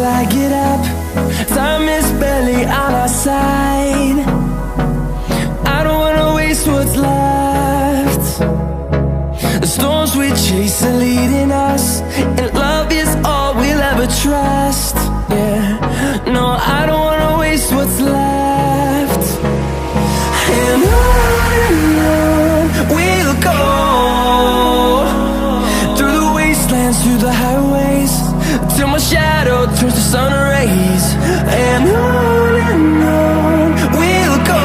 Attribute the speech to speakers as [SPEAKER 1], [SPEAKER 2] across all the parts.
[SPEAKER 1] till I get up. Time is barely on our side. I don't wanna waste what's left. The storms we chase are leading us, and love is all we'll ever trust. Yeah, no, I don't wanna waste what's left. And on we'll go, through the wastelands, through the highways, till my shadow turns to sun rays. And on we'll go,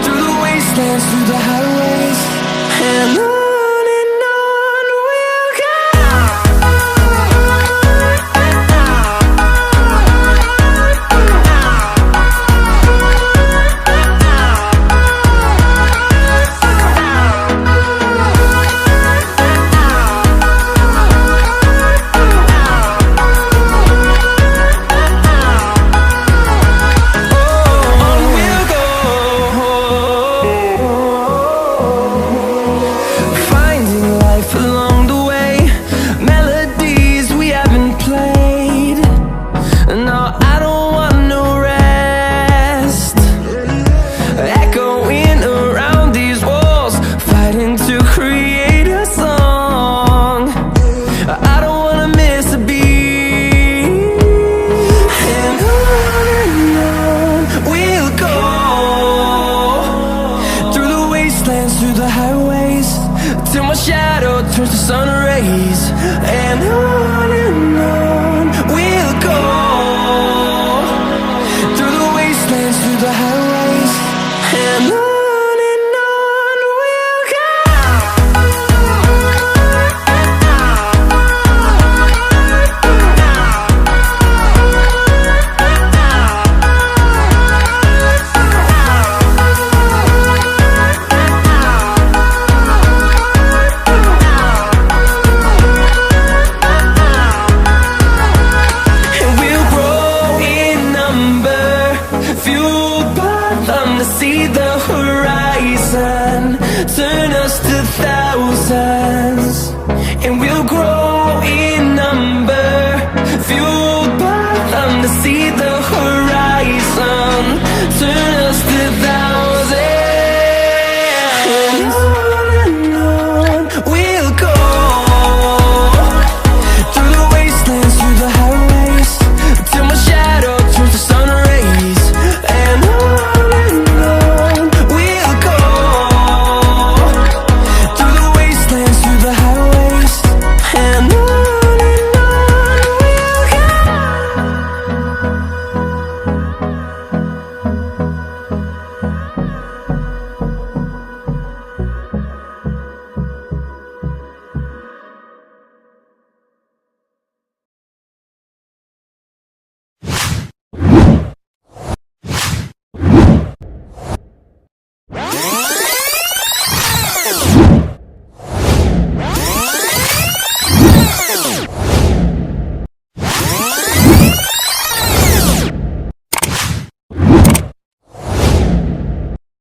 [SPEAKER 1] through the wastelands, through the highways, and on. Through the highways, till my shadow turns to sun rays. And on we'll go, through the wastelands, through the highways, and on. See the horizon, turn us to thousands, and we'll grow in number, fueled by them to see the horizon, turn us to thousands. And on we'll go, through the wastelands, through the highways, till my shadow turns to sun rays. And on